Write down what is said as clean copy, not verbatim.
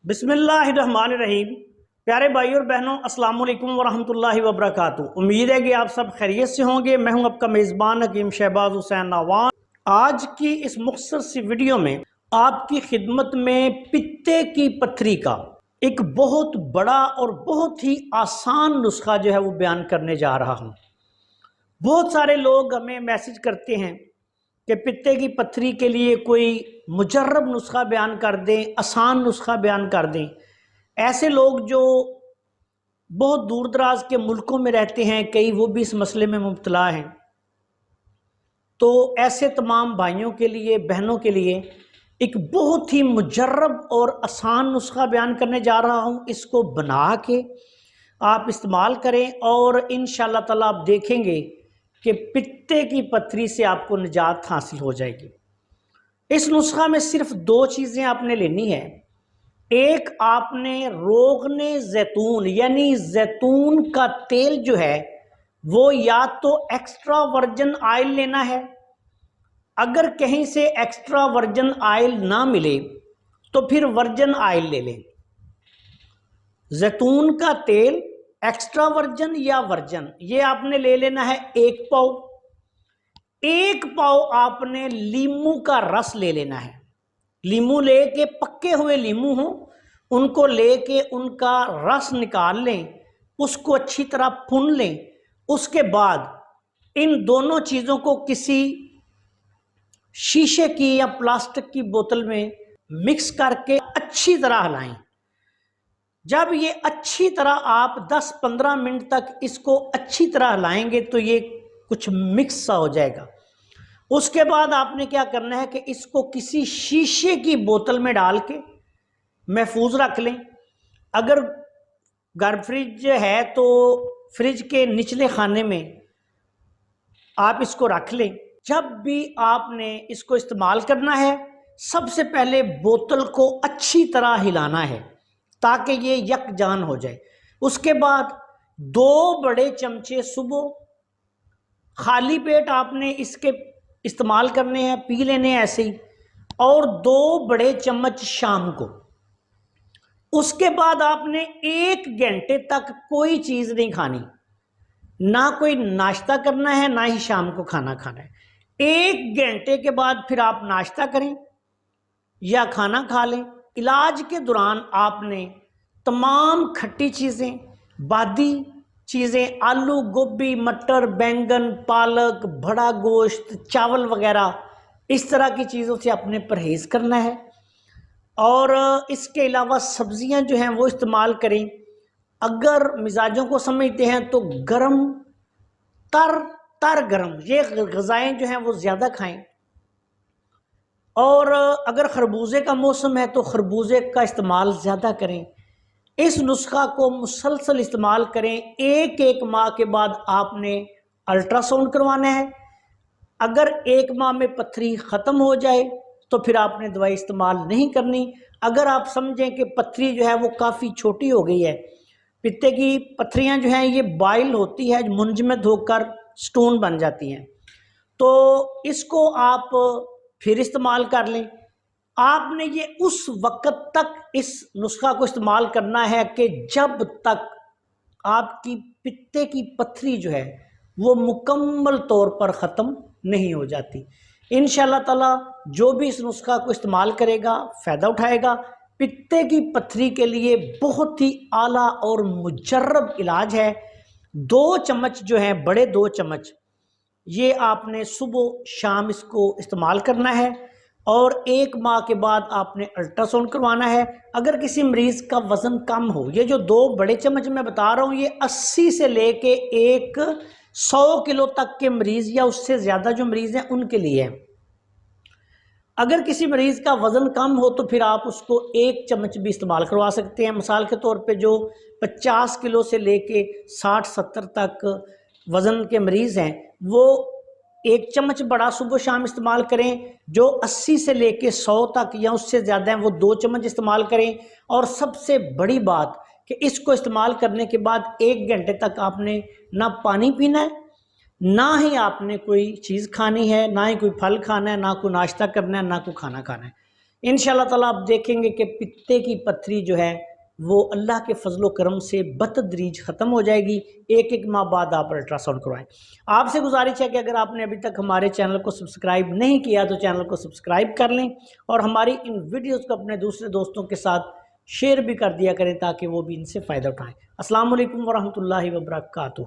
बिस्मिल्लाहिर्रहमानिर्रहीम। प्यारे भाई और बहनों, अस्सलाम वालेकुम वरहमतुल्लाहि वबरकातुहू। उम्मीद है कि आप सब खैरियत से होंगे। मैं हूं आपका मेज़बान हकीम शहबाज हुसैन नावान। आज की इस मुख्तसर सी वीडियो में आपकी खिदमत में पित्ते की पत्थरी का एक बहुत बड़ा और बहुत ही आसान नुस्खा जो है वो बयान करने जा रहा हूं। बहुत सारे लोग हमें मैसेज करते हैं कि पित्ते की पत्थरी के लिए कोई मुजर्रब नुस्खा बयान कर दें, आसान नुस्खा बयान कर दें। ऐसे लोग जो बहुत दूर दराज के मुल्कों में रहते हैं, कई वो भी इस मसले में मुब्तला हैं। तो ऐसे तमाम भाइयों के लिए, बहनों के लिए एक बहुत ही मुजर्रब और आसान नुस्खा बयान करने जा रहा हूँ। इसको बना के आप इस्तेमाल करें और इंशाअल्लाह ताला आप देखेंगे कि पित्ते की पत्थरी से आपको निजात हासिल हो जाएगी। इस नुस्खा में सिर्फ दो चीज़ें आपने लेनी है। एक, आपने रोगने जैतून यानी जैतून का तेल जो है वो या तो एक्स्ट्रा वर्जिन ऑयल लेना है। अगर कहीं से एक्स्ट्रा वर्जिन ऑयल ना मिले तो फिर वर्जिन ऑयल ले लें। जैतून का तेल एक्स्ट्रा वर्जिन या वर्जिन ये आपने ले लेना है 1 पाव। 1 पाव आपने लीमू का रस ले लेना है। लीमू लेके, पक्के हुए लीमू हों उनको लेके उनका रस निकाल लें, उसको अच्छी तरह भून लें। उसके बाद इन दोनों चीज़ों को किसी शीशे की या प्लास्टिक की बोतल में मिक्स करके अच्छी तरह हिलाएं। जब ये अच्छी तरह आप 10-15 मिनट तक इसको अच्छी तरह हिलाएंगे तो ये कुछ मिक्स सा हो जाएगा। उसके बाद आपने क्या करना है कि इसको किसी शीशे की बोतल में डाल के महफूज रख लें। अगर घर फ्रिज है तो फ्रिज के निचले खाने में आप इसको रख लें। जब भी आपने इसको इस्तेमाल करना है, सबसे पहले बोतल को अच्छी तरह हिलाना है ताकि ये यकजान हो जाए। उसके बाद 2 बड़े चमचे सुबह खाली पेट आपने इसके इस्तेमाल करने हैं, पी लेने हैं ऐसे ही, और 2 बड़े चम्मच शाम को। उसके बाद आपने 1 घंटे तक कोई चीज़ नहीं खानी, ना कोई नाश्ता करना है ना ही शाम को खाना खाना है। 1 घंटे के बाद फिर आप नाश्ता करें या खाना खा लें। इलाज के दौरान आपने तमाम खट्टी चीज़ें, बादी चीज़ें, आलू, गोभी, मटर, बैंगन, पालक, बड़ा गोश्त, चावल वगैरह इस तरह की चीज़ों से आपने परहेज़ करना है। और इसके अलावा सब्ज़ियां जो हैं वो इस्तेमाल करें। अगर मिजाजों को समझते हैं तो गरम, तर गरम ये ग़िज़ाएं जो हैं वो ज़्यादा खाएं। और अगर खरबूजे का मौसम है तो खरबूजे का इस्तेमाल ज़्यादा करें। इस नुस्खा को मुसलसल इस्तेमाल करें। 1 माह के बाद आपने अल्ट्रासाउंड करवाना है। अगर 1 माह में पत्थरी ख़त्म हो जाए तो फिर आपने दवाई इस्तेमाल नहीं करनी। अगर आप समझें कि पत्थरी जो है वो काफ़ी छोटी हो गई है, पित्ते की पत्थरियाँ जो हैं ये बाइल होती है, मुंजमद होकर स्टोन बन जाती हैं, तो इसको आप फिर इस्तेमाल कर लें। आपने ये उस वक्त तक इस नुस्खा को इस्तेमाल करना है कि जब तक आपकी पित्ते की पत्थरी जो है वो मुकम्मल तौर पर ख़त्म नहीं हो जाती। इंशाअल्लाह ताला जो भी इस नुस्खा को इस्तेमाल करेगा फ़ायदा उठाएगा। पित्ते की पत्थरी के लिए बहुत ही आला और मुजर्रब इलाज है। 2 चम्मच जो हैं, बड़े 2 चम्मच, ये आपने सुबह शाम इसको इस्तेमाल करना है। और 1 माह के बाद आपने अल्ट्रासाउंड करवाना है। अगर किसी मरीज़ का वज़न कम हो, ये जो 2 बड़े चम्मच मैं बता रहा हूँ ये 80 से लेके 100 किलो तक के मरीज़ या उससे ज़्यादा जो मरीज़ हैं उनके लिए है। अगर किसी मरीज़ का वज़न कम हो तो फिर आप उसको 1 चम्मच भी इस्तेमाल करवा सकते हैं। मिसाल के तौर पे जो 50 किलो से लेके 60-70 तक वज़न के मरीज़ हैं वो 1 चम्मच बड़ा सुबह शाम इस्तेमाल करें। जो 80 से लेके 100 तक या उससे ज़्यादा हैं वो 2 चम्मच इस्तेमाल करें। और सबसे बड़ी बात कि इसको इस्तेमाल करने के बाद 1 घंटे तक आपने ना पानी पीना है, ना ही आपने कोई चीज़ खानी है, ना ही कोई फल खाना है, ना कोई नाश्ता करना है, ना कोई खाना खाना है। انشاءاللہ تعالیٰ آپ دیکھیں گے کہ پتے کی پتھری جو ہے وہ اللہ کے فضل و کرم سے بتدریج ختم ہو جائے گی. ایک ایک ماہ بعد آپ الٹرا ساؤنڈ کروائیں. آپ سے گزارش ہے کہ اگر آپ نے ابھی تک ہمارے چینل کو سبسکرائب نہیں کیا تو چینل کو سبسکرائب کر لیں اور ہماری ان ویڈیوز کو اپنے دوسرے دوستوں کے ساتھ شیئر بھی کر دیا کریں تاکہ وہ بھی ان سے فائدہ اٹھائیں. السلام علیکم ورحمۃ اللہ وبرکاتہ.